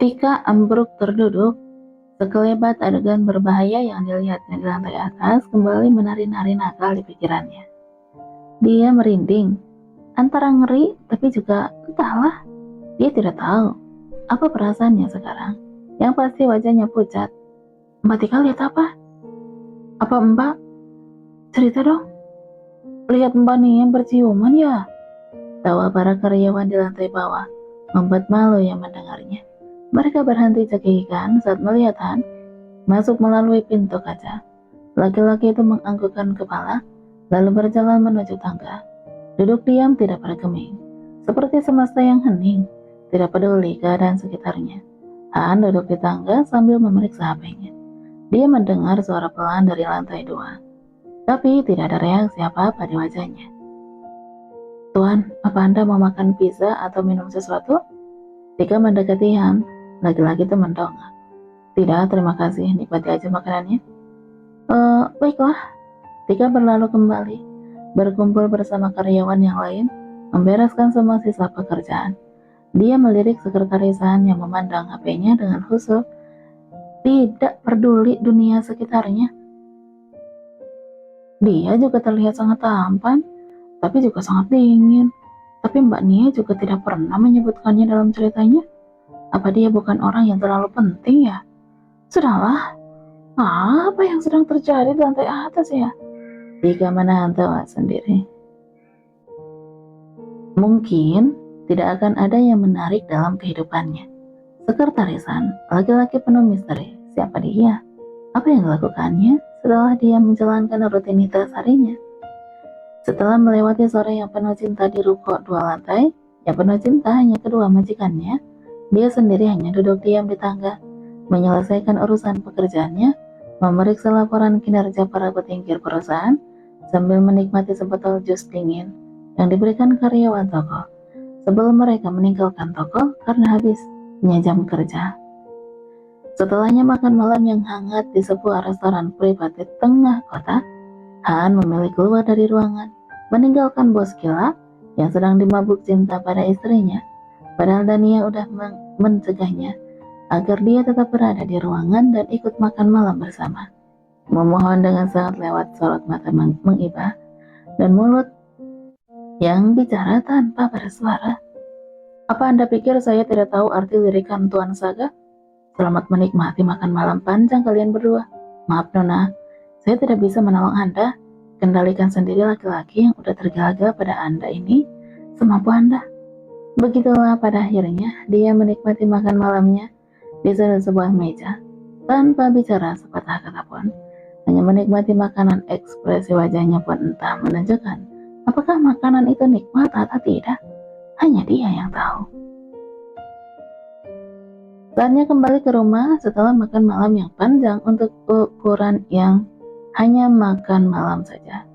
Tika ambruk terduduk. Sekelebat adegan berbahaya yang dilihatnya di lantai atas kembali menari-nari nakal di pikirannya. Dia merinding, antara ngeri tapi juga entahlah. Dia tidak tahu apa perasaannya sekarang. Yang pasti wajahnya pucat. Mbak Tika lihat apa? Apa Mbak? Cerita dong. Lihat Mbak nih yang berciuman ya? Tawa para karyawan di lantai bawah membuat malu yang mendengarnya. Mereka berhenti cekikikan saat melihat Han masuk melalui pintu kaca. Laki-laki itu menganggukkan kepala, lalu berjalan menuju tangga. Duduk diam tidak bergeming, seperti semesta yang hening, tidak peduli keadaan sekitarnya. Han duduk di tangga sambil memeriksa HP-nya. Dia mendengar suara pelan dari lantai 2, tapi tidak ada reaksi apa-apa di wajahnya. Tuan, apa Anda mau makan pizza atau minum sesuatu? Tika mendekati Han, laki-laki itu mendongak. Tidak, terima kasih, nikmati aja makanannya. Baiklah. Tika berlalu kembali, berkumpul bersama karyawan yang lain, membereskan semua sisa pekerjaan. Dia melirik sekretaris Han yang memandang HP-nya dengan khusyuk, tidak peduli dunia sekitarnya. Dia juga terlihat sangat tampan, tapi juga sangat dingin. Tapi Mbak Nia juga tidak pernah menyebutkannya dalam ceritanya. Apa dia bukan orang yang terlalu penting ya? Sudahlah, apa yang sedang terjadi di lantai atas ya? Tika menahan tawa sendiri. Mungkin tidak akan ada yang menarik dalam kehidupannya. Sekretarisan, laki-laki penuh misteri. Siapa dia? Apa yang dilakukannya setelah dia menjalankan rutinitas harinya? Setelah melewati sore yang penuh cinta di ruko 2 lantai, yang penuh cinta hanya kedua majikannya, dia sendiri hanya duduk diam di tangga, menyelesaikan urusan pekerjaannya, memeriksa laporan kinerja para petinggi perusahaan, sambil menikmati sebotol jus dingin yang diberikan karyawan toko, sebelum mereka meninggalkan toko karena habisnya jam kerja. Setelahnya makan malam yang hangat di sebuah restoran pribadi tengah kota, Han memilih keluar dari ruangan, meninggalkan bos gila yang sedang dimabuk cinta pada istrinya. Padahal Dania udah mencegahnya agar dia tetap berada di ruangan dan ikut makan malam bersama. Memohon dengan sangat lewat sorot mata mengibah dan mulut yang bicara tanpa bersuara. Apa Anda pikir saya tidak tahu arti lirikan Tuan Saga? Selamat menikmati makan malam panjang kalian berdua. Maaf Nona, saya tidak bisa menolong Anda. Kendalikan sendiri laki-laki yang udah tergila-gila pada Anda ini semampu Anda. Begitulah pada akhirnya dia menikmati makan malamnya di sebuah meja tanpa bicara sepatah kata pun. Hanya menikmati makanan, ekspresi wajahnya pun entah menunjukkan apakah makanan itu nikmat atau tidak. Hanya dia yang tahu. Saatnya kembali ke rumah setelah makan malam yang panjang untuk ukuran yang hanya makan malam saja.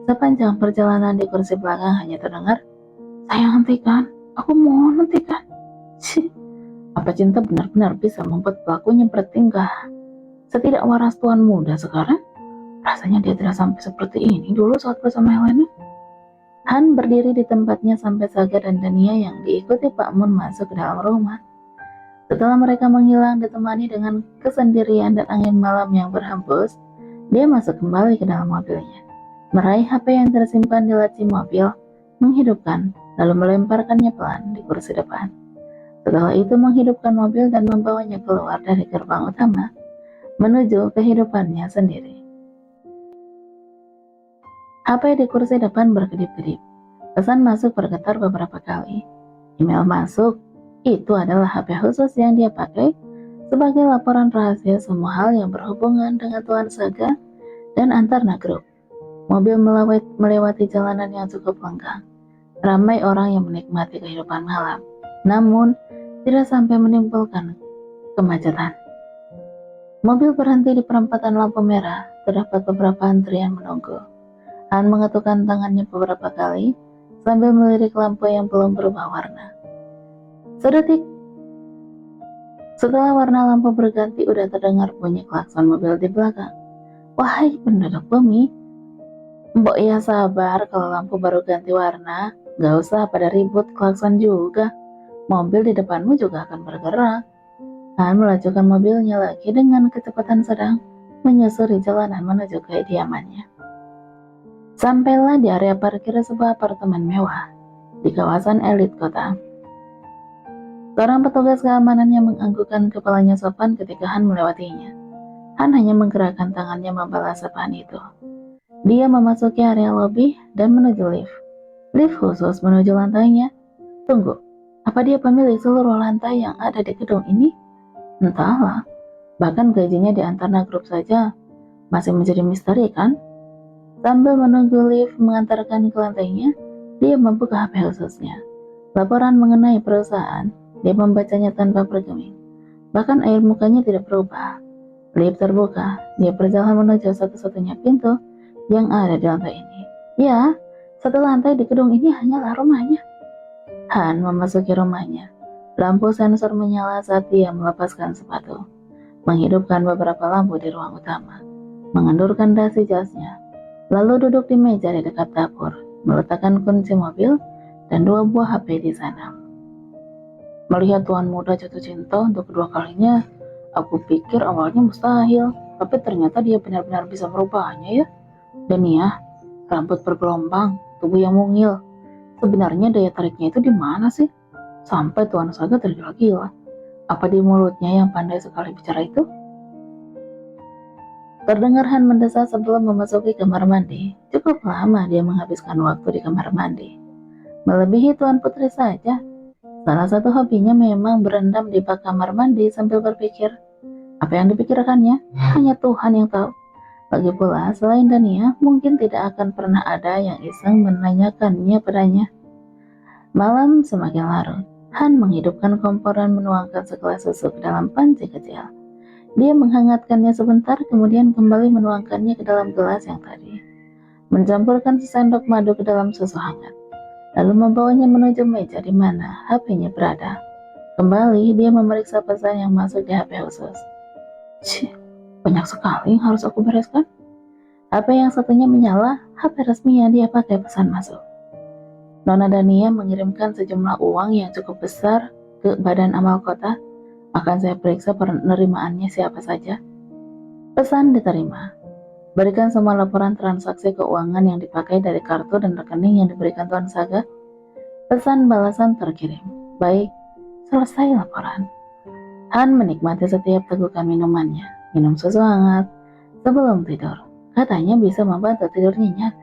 Sepanjang perjalanan di kursi belakang hanya terdengar, "Sayang, hentikan, aku mohon hentikan." Apa cinta benar-benar bisa membuat pelakunya bertingkah setidak waras tuan muda sekarang? Rasanya dia tidak sampai seperti ini dulu saat bersama Helena. Han berdiri di tempatnya sampai Saga dan Dania yang diikuti Pak Mun masuk ke dalam rumah. Setelah mereka menghilang ditemani dengan kesendirian dan angin malam yang berhembus, dia masuk kembali ke dalam mobilnya, meraih HP yang tersimpan di laci mobil, menghidupkan, lalu melemparkannya pelan di kursi depan. Setelah itu menghidupkan mobil dan membawanya keluar dari gerbang utama, menuju kehidupannya sendiri. HP di kursi depan berkedip-kedip. Pesan masuk bergetar beberapa kali. Email masuk. Itu adalah HP khusus yang dia pakai sebagai laporan rahasia semua hal yang berhubungan dengan Tuan Saga dan antar grup. Mobil melewati jalanan yang cukup lenggang. Ramai orang yang menikmati kehidupan malam, namun tidak sampai menimbulkan kemacetan. Mobil berhenti di perempatan lampu merah. Terdapat beberapa antrian menunggu. Han mengetukkan tangannya beberapa kali sambil melirik lampu yang belum berubah warna. Sedetik setelah warna lampu berganti, udah terdengar bunyi klakson mobil di belakang. Wahai penduduk bumi, mbok ya sabar, kalau lampu baru ganti warna, gak usah pada ribut klakson juga. Mobil di depanmu juga akan bergerak. Han melajukan mobilnya lagi dengan kecepatan sedang, menyusuri jalanan menuju kediamannya. Sampailah di area parkir sebuah apartemen mewah di kawasan elit kota. Seorang petugas keamanan yang menganggukkan kepalanya sopan ketika Han melewatinya. Han hanya menggerakkan tangannya membalas sapaan itu. Dia memasuki area lobi dan menuju lift. Lift khusus menuju lantainya. Tunggu, apa dia pemilik seluruh lantai yang ada di gedung ini? Entahlah, bahkan gajinya di antara grup saja masih menjadi misteri kan? Sambil menunggu lift mengantarkan ke lantainya, dia membuka HP khususnya. Laporan mengenai perusahaan, dia membacanya tanpa bergeming. Bahkan air mukanya tidak berubah. Lift terbuka, dia berjalan menuju satu-satunya pintu yang ada di lantai ini. Ya, satu lantai di gedung ini hanyalah rumahnya. Han memasuki rumahnya. Lampu sensor menyala saat dia melepaskan sepatu, menghidupkan beberapa lampu di ruang utama, mengendurkan dasi jasnya, lalu duduk di meja di dekat dapur, meletakkan kunci mobil dan 2 buah HP di sana. Melihat tuan muda jatuh cinta untuk kedua kalinya, aku pikir awalnya mustahil, tapi ternyata dia benar-benar bisa merubahnya ya. Dan ya, rambut bergelombang, tubuh yang mungil. Sebenarnya daya tariknya itu di mana sih? Sampai Tuan Saga tergila-gila. Apa di mulutnya yang pandai sekali bicara itu? Terdengar Han mendesah sebelum memasuki kamar mandi. Cukup lama dia menghabiskan waktu di kamar mandi. Melebihi Tuan Putri saja. Salah satu hobinya memang berendam di bak kamar mandi sambil berpikir. Apa yang dipikirkannya? Hanya Tuhan yang tahu. Lagi pula, selain Dania, mungkin tidak akan pernah ada yang iseng menanyakannya padanya. Malam semakin larut. Han menghidupkan kompor dan menuangkan segelas susu ke dalam panci kecil. Dia menghangatkannya sebentar, kemudian kembali menuangkannya ke dalam gelas yang tadi. Mencampurkan sesendok madu ke dalam susu hangat, lalu membawanya menuju meja di mana HP-nya berada. Kembali, dia memeriksa pesan yang masuk di HP khusus. Cih, banyak sekali yang harus aku bereskan. HP yang satunya menyala, HP resmi yang dia pakai pesan masuk. Nona Dania mengirimkan sejumlah uang yang cukup besar ke Badan Amal Kota. Akan saya periksa penerimaannya siapa saja. Pesan diterima. Berikan semua laporan transaksi keuangan yang dipakai dari kartu dan rekening yang diberikan Tuan Saga. Pesan balasan terkirim. Baik, selesai laporan. Han menikmati setiap tegukan minumannya. Minum susu hangat sebelum tidur. Katanya bisa membantu tidur nyenyak.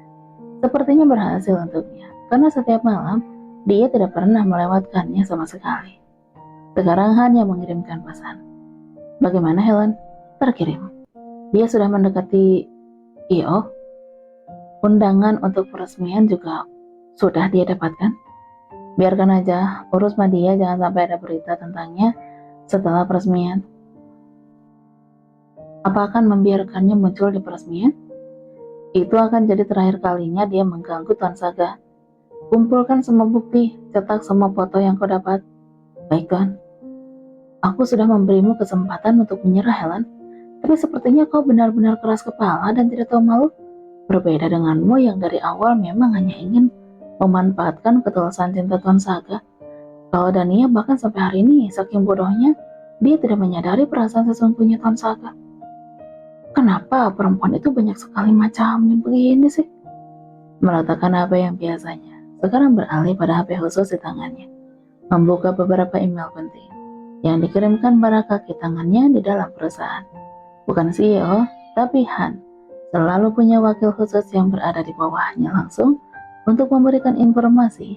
Sepertinya berhasil untuknya, karena setiap malam dia tidak pernah melewatkannya sama sekali. Sekarang Han yang mengirimkan pesan. Bagaimana Helen? Terkirim. Dia sudah mendekati IO. Undangan untuk peresmian juga sudah dia dapatkan. Biarkan aja, urus sama dia, jangan sampai ada berita tentangnya setelah peresmian. Apa akan membiarkannya muncul di peresmian? Itu akan jadi terakhir kalinya dia mengganggu Tuan Saga. Kumpulkan semua bukti, cetak semua foto yang kau dapat. Baik Tuan. Aku sudah memberimu kesempatan untuk menyerah Helen, tapi sepertinya kau benar-benar keras kepala dan tidak tahu malu. Berbeda denganmu yang dari awal memang hanya ingin memanfaatkan ketulusan cinta Tuan Saga. Kalau Dania bahkan sampai hari ini, saking bodohnya, dia tidak menyadari perasaan sesungguhnya Tuan Saga. Kenapa perempuan itu banyak sekali macamnya begini sih? Meletakkan HP yang biasanya, sekarang beralih pada HP khusus di tangannya. Membuka beberapa email penting yang dikirimkan pada kaki tangannya di dalam perusahaan. Bukan CEO, tapi Han selalu punya wakil khusus yang berada di bawahnya langsung untuk memberikan informasi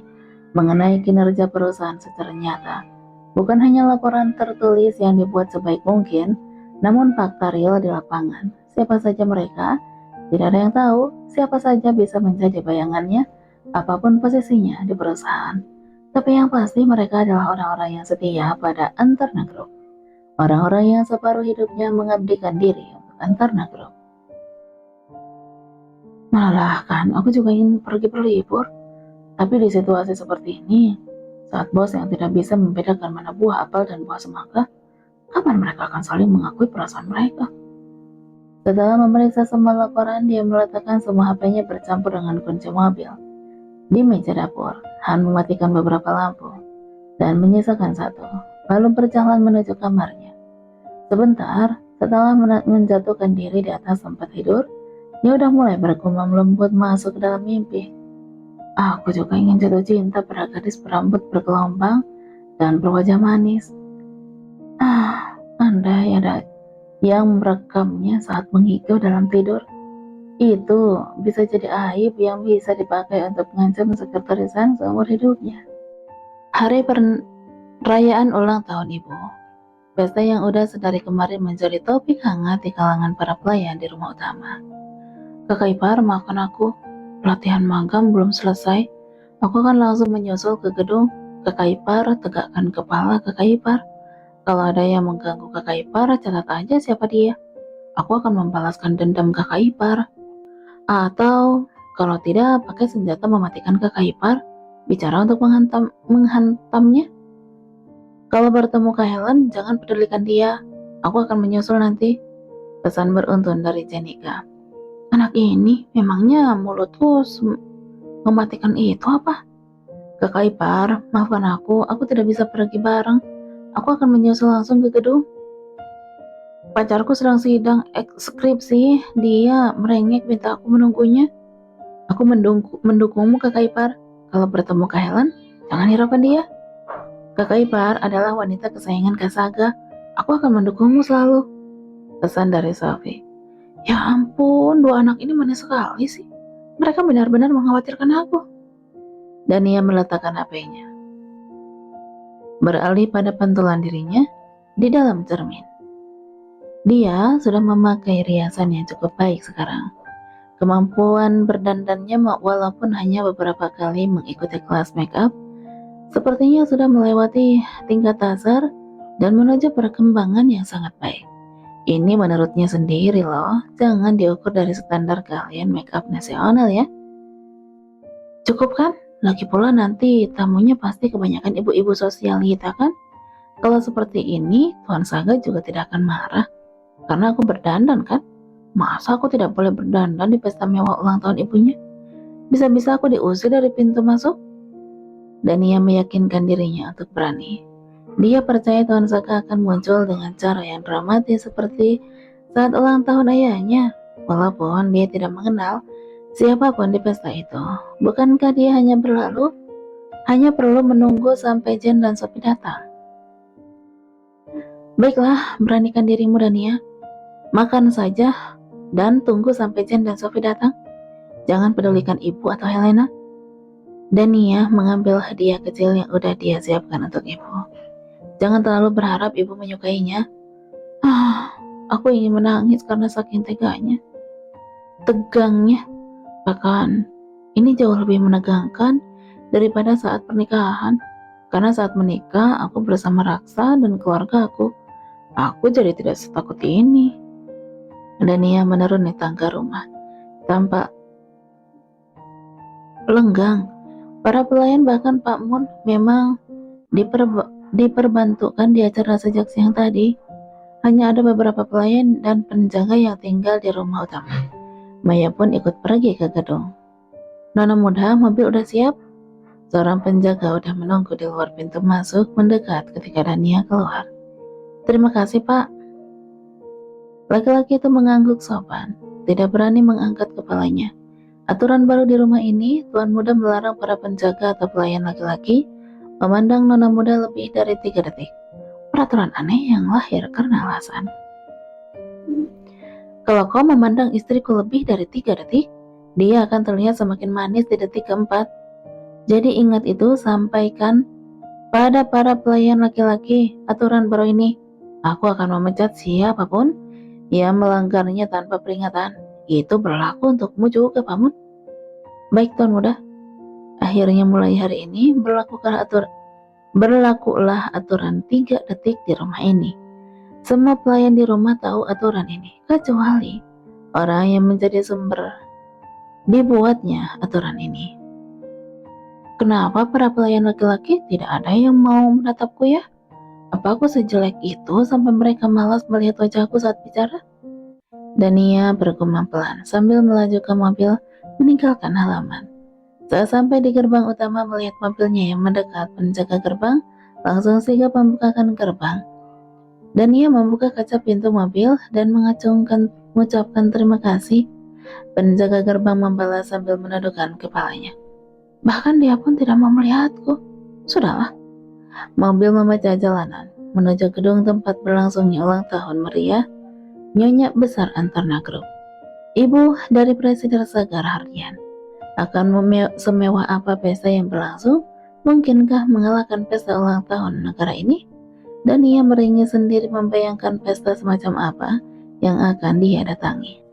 mengenai kinerja perusahaan secara nyata. Bukan hanya laporan tertulis yang dibuat sebaik mungkin, namun fakta real di lapangan. Siapa saja mereka, tidak ada yang tahu. Siapa saja bisa menjadi bayangannya, apapun posisinya di perusahaan. Tapi yang pasti mereka adalah orang-orang yang setia pada Antarna Group. Orang-orang yang separuh hidupnya mengabdikan diri untuk Antarna Group. Melelahkan, aku juga ingin pergi berlibur. Tapi di situasi seperti ini, saat bos yang tidak bisa membedakan mana buah apel dan buah semangka, kapan mereka akan saling mengakui perasaan mereka? Setelah memeriksa semua laporan, dia meletakkan semua HP-nya bercampur dengan kunci mobil. Di meja dapur, Han mematikan beberapa lampu dan menyisakan satu, lalu berjalan menuju kamarnya. Sebentar, setelah menjatuhkan diri di atas tempat tidur, dia udah mulai bergumam lembut masuk ke dalam mimpi. Aku juga ingin jatuh cinta pada gadis berambut bergelombang dan berwajah manis. Andai ada yang merekamnya saat mengigau dalam tidur. Itu bisa jadi aib yang bisa dipakai untuk mengancam sekretarisan seumur hidupnya. Hari perayaan ulang tahun ibu. Pesta yang udah sedari kemarin menjadi topik hangat di kalangan para pelayan di rumah utama. Kakak ipar, maafkan aku. Latihan magang belum selesai. Aku akan langsung menyusul ke gedung. Kakak ipar, tegakkan kepala kakak ipar. Kalau ada yang mengganggu kakak ipar, catat aja siapa dia. Aku akan membalaskan dendam kakak ipar. Atau kalau tidak, pakai senjata mematikan kakak ipar. Bicara untuk menghantamnya. Kalau bertemu Kak Helen, jangan pedulikan dia. Aku akan menyusul nanti. Pesan beruntun dari Jenika. Anak ini memangnya mulutku mematikan itu apa? Kakak ipar, maafkan aku tidak bisa pergi bareng. Aku akan menyusul langsung ke gedung. Pacarku sedang sidang skripsi, dia merengek minta aku menunggunya. Aku mendukungmu kakak ipar. Kalau bertemu Kak Helen, jangan hiraukan dia. Kakak ipar adalah wanita kesayangan Kak Saga. Aku akan mendukungmu selalu. Pesan dari Sophie. Ya ampun, dua anak ini manis sekali sih. Mereka benar-benar mengkhawatirkan aku. Dan ia meletakkan HP-nya. Beralih pada pantulan dirinya di dalam cermin. Dia sudah memakai riasan yang cukup baik sekarang. Kemampuan berdandannya walaupun hanya beberapa kali mengikuti kelas make up, sepertinya sudah melewati tingkat dasar dan menuju perkembangan yang sangat baik. Ini menurutnya sendiri loh, jangan diukur dari standar kalian make up nasional ya. Cukup kan? Lagi pula nanti tamunya pasti kebanyakan ibu-ibu sosialita kan? Kalau seperti ini, Tuan Saga juga tidak akan marah. Karena aku berdandan kan? Masa aku tidak boleh berdandan di pesta mewah ulang tahun ibunya? Bisa-bisa aku diusir dari pintu masuk? Dan ia meyakinkan dirinya untuk berani. Dia percaya Tuan Saka akan muncul dengan cara yang dramatis seperti saat ulang tahun ayahnya, walaupun dia tidak mengenal siapapun di pesta itu. Bukankah dia hanya perlu menunggu sampai Jen dan Sophie datang? Baiklah, beranikan dirimu Dania. Makan saja dan tunggu sampai Jen dan Sophie datang. Jangan pedulikan ibu atau Helena. Dania mengambil hadiah kecil yang udah dia siapkan untuk ibu. Jangan terlalu berharap ibu menyukainya. Aku ingin menangis karena saking tegangnya. Bahkan ini jauh lebih menegangkan daripada saat pernikahan. Karena saat menikah, aku bersama Raksa dan keluarga aku jadi tidak setakut ini. Dania menuruni tangga rumah. Tampak lenggang. Para pelayan bahkan Pak Mun memang diperbantukan di acara sejak siang tadi. Hanya ada beberapa pelayan dan penjaga yang tinggal di rumah utama. Maya pun ikut pergi ke gedung. Nona muda, mobil udah siap? Seorang penjaga udah menunggu di luar pintu masuk mendekat ketika Dania keluar. Terima kasih Pak. Laki-laki itu mengangguk sopan, tidak berani mengangkat kepalanya. Aturan baru di rumah ini, tuan muda melarang para penjaga atau pelayan laki-laki memandang nona muda lebih dari 3 detik. Peraturan aneh yang lahir karena alasan. Kalau kau memandang istriku lebih dari 3 detik, dia akan terlihat semakin manis di detik keempat. Jadi ingat itu, sampaikan pada para pelayan laki-laki aturan baru ini. Aku akan memecat siapapun yang melanggarnya tanpa peringatan. Itu berlaku untukmu juga, Pamun. Baik, Tuan Muda. Akhirnya mulai hari ini berlakulah aturan 3 detik di rumah ini. Semua pelayan di rumah tahu aturan ini, kecuali orang yang menjadi sumber dibuatnya aturan ini. Kenapa para pelayan laki-laki tidak ada yang mau menatapku ya? Apa aku sejelek itu sampai mereka malas melihat wajahku saat bicara? Dania bergumam pelan sambil melaju ke mobil meninggalkan halaman. Saat sampai di gerbang utama melihat mobilnya yang mendekat, penjaga gerbang langsung sigap membukakan gerbang. Dan ia membuka kaca pintu mobil dan mengucapkan terima kasih. Penjaga gerbang membalas sambil menundukkan kepalanya. Bahkan dia pun tidak mau melihatku. Sudahlah. Mobil memecah jalanan menuju gedung tempat berlangsungnya ulang tahun meriah Nyonya Besar Antarna Group. Ibu dari Presiden Segar Hardian. Akan semewah apa pesta yang berlangsung? Mungkinkah mengalahkan pesta ulang tahun negara ini? Dan ia meringis sendiri membayangkan pesta semacam apa yang akan dia datangi.